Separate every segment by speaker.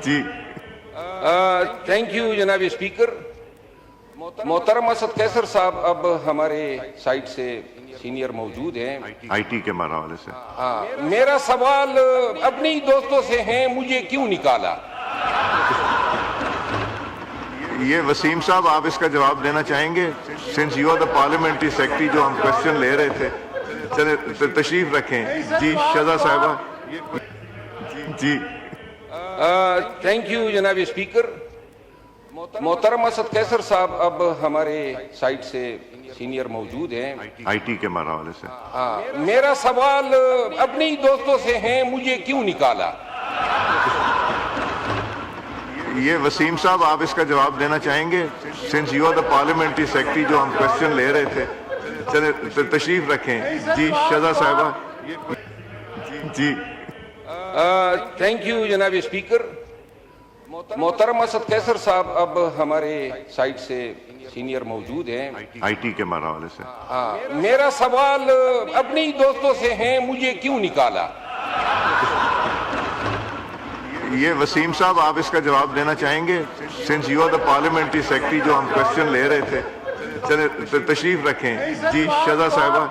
Speaker 1: G
Speaker 2: thank you جناب speaker. محترم اسد قیصر صاحب اب ہمارے سائٹ سے سینئر موجود ہیں.
Speaker 1: آئی ٹی کے حوالے سے.
Speaker 2: میرا سوال اپنے ہی دوستوں سے ہیں، مجھے کیوں نکالا؟
Speaker 1: یہ وسیم صاحب آپ اس کا جواب دینا چاہیں گے؟ Since you are the parliamentary secretary, جو ہم کوشچن لے رہے تھے. چلے تشریف رکھیں. جی شہزاد صاحبہ. جی
Speaker 2: تھینک یو جناب اسپیکر. محترم اسد قیصر صاحب اب ہمارے سائٹ سے سینئر موجود ہیں.
Speaker 1: آئی ٹی کے حوالے سے.
Speaker 2: میرا سوال اپنے ہی دوستوں سے ہیں، مجھے کیوں نکالا؟
Speaker 1: یہ وسیم صاحب آپ اس کا جواب دینا چاہیں گے؟ Since you are the parliamentary secretary, جو ہم کوشچن لے رہے تھے. چلے تشریف رکھیں. جی شہزاد صاحبہ. جی
Speaker 2: تھینک یو جناب اسپیکر. محترم اسد قیصر صاحب اب ہمارے سائٹ سے سینئر موجود ہیں.
Speaker 1: آئی ٹی کے حوالے سے.
Speaker 2: میرا سوال اپنے ہی دوستوں سے ہیں، مجھے کیوں نکالا؟
Speaker 1: یہ وسیم صاحب آپ اس کا جواب دینا چاہیں گے؟ Since you are the parliamentary secretary, جو ہم کوشچن لے رہے تھے. چلے تشریف رکھیں. جی شہزاد صاحبہ.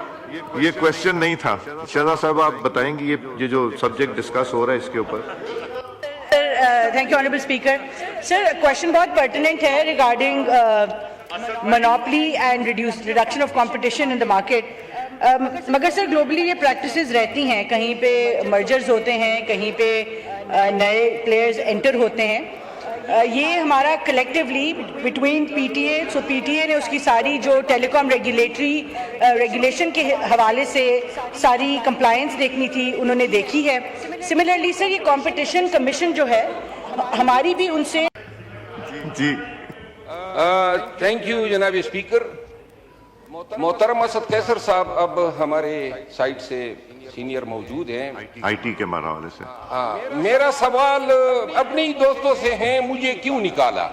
Speaker 1: یہ کوشچن نہیں تھا. شہزاد صاحبہ آپ بتائیں گے یہ جو سبجیکٹ ڈسکس ہو رہا ہے اس کے اوپر.
Speaker 3: Thank you honourable speaker. Sir question بہت پرٹیننٹ ہے regarding monopoly and reduction of competition in the market. مگر سر گلوبلی یہ پریکٹسز رہتی ہیں، کہیں پہ مرجرز ہوتے ہیں، کہیں پہ نئے پلیئرز انٹر ہوتے ہیں. یہ ہمارا collectively between P T A, so P T A نے اس کی ساری جو ٹیلی کام ریگولیشن کے حوالے سے ساری کمپلائنس دیکھنی تھی، انہوں نے دیکھی ہے. سملرلی سر یہ کمپٹیشن کمیشن جو ہے ہماری بھی ان سے.
Speaker 1: جی
Speaker 2: تھینک یو جناب اسپیکر. محترم اسد قیصر صاحب اب ہمارے سائٹ سے سینئر موجود ہیں.
Speaker 1: آئی ٹی کے حوالے سے.
Speaker 2: میرا سوال اپنے ہی دوستوں سے ہیں، مجھے کیوں نکالا؟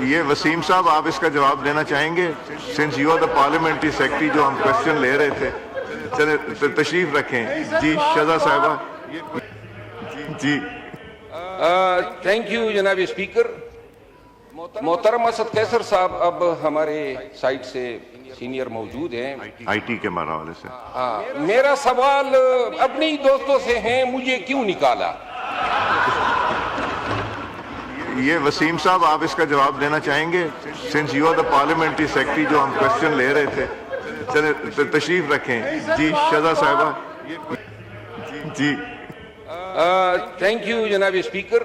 Speaker 1: یہ وسیم صاحب آپ اس کا جواب دینا چاہیں گے؟ Since you are the parliamentary secretary, جو ہم کوشچن لے رہے تھے. چلے تشریف رکھیں. جی شہزاد صاحبہ. جی
Speaker 2: تھینک یو جناب اسپیکر. محترم اسد قیصر صاحب اب ہمارے سائٹ سے سینئر موجود ہیں.
Speaker 1: آئی ٹی کے حوالے سے.
Speaker 2: میرا سوال اپنے ہی دوستوں سے ہیں، مجھے کیوں نکالا؟
Speaker 1: یہ وسیم صاحب آپ اس کا جواب دینا چاہیں گے؟ Since you are the parliamentary secretary, جو ہم کوشچن لے رہے تھے. چلے تشریف رکھیں. جی شہزاد صاحبہ. جی
Speaker 2: تھینک یو جناب اسپیکر.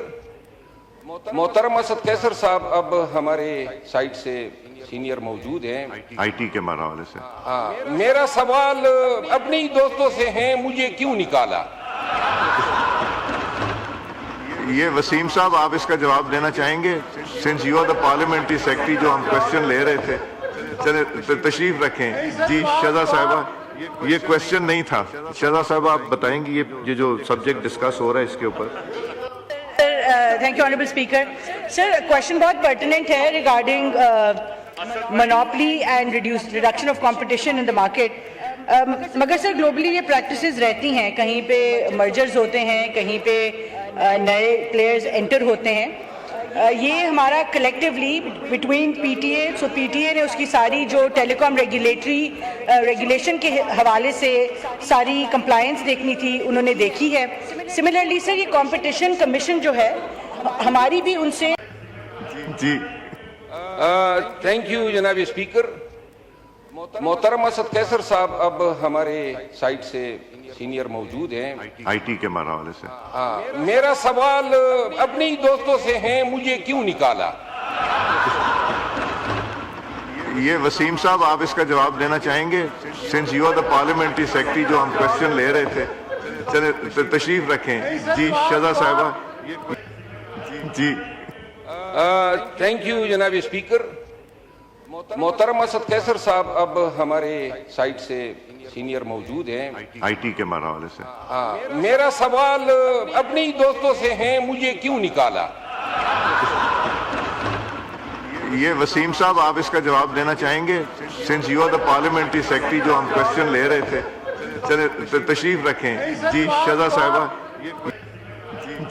Speaker 2: محترم اسد قیصر صاحب اب ہمارے سائٹ سے سینئر موجود ہیں.
Speaker 1: آئی ٹی کے حوالے سے.
Speaker 2: میرا سوال اپنے ہی دوستوں سے ہیں، مجھے کیوں نکالا؟
Speaker 1: یہ وسیم صاحب آپ اس کا جواب دینا چاہیں گے؟ Since you are the parliamentary secretary, جو ہم کوشچن لے رہے تھے. چلے تشریف رکھیں. جی شہزاد صاحبہ. یہ کوشچن نہیں تھا. شہزاد صاحبہ آپ بتائیں گے یہ جو سبجیکٹ ڈسکس ہو رہا ہے اس کے اوپر.
Speaker 3: Thank you honourable speaker. Sir question بہت پرٹیننٹ ہے regarding monopoly and reduction of competition in the market. مگر سر گلوبلی یہ پریکٹسز رہتی ہیں، کہیں پہ مرجرز ہوتے ہیں، کہیں پہ نئے پلیئرز انٹر ہوتے ہیں. یہ ہمارا collectively between P T A, so P T A نے اس کی ساری جو ٹیلی کام ریگولیشن کے حوالے سے ساری کمپلائنس دیکھنی تھی، انہوں نے دیکھی ہے. سملرلی سر یہ کمپٹیشن کمیشن جو ہے ہماری بھی ان سے.
Speaker 1: جی
Speaker 2: تھینک یو جناب اسپیکر. محترم اسد قیصر صاحب اب ہمارے سائٹ سے سینئر موجود ہیں.
Speaker 1: آئی ٹی کے حوالے سے.
Speaker 2: میرا سوال اپنے ہی دوستوں سے ہیں، مجھے کیوں نکالا؟
Speaker 1: یہ وسیم صاحب آپ اس کا جواب دینا چاہیں گے؟ Since you are the parliamentary secretary, جو ہم کوشچن لے رہے تھے. چلے تشریف رکھیں. جی شہزاد صاحبہ. جی
Speaker 2: تھینک یو جناب اسپیکر. محترم اسد قیصر صاحب اب ہمارے سائٹ سے سینئر موجود ہیں.
Speaker 1: آئی ٹی کے حوالے سے.
Speaker 2: میرا سوال اپنے ہی دوستوں سے ہیں، مجھے کیوں نکالا؟
Speaker 1: یہ وسیم صاحب آپ اس کا جواب دینا چاہیں گے؟ Since you are the parliamentary secretary, جو ہم کوشچن لے رہے تھے. چلے تشریف رکھیں. جی شہزاد صاحبہ.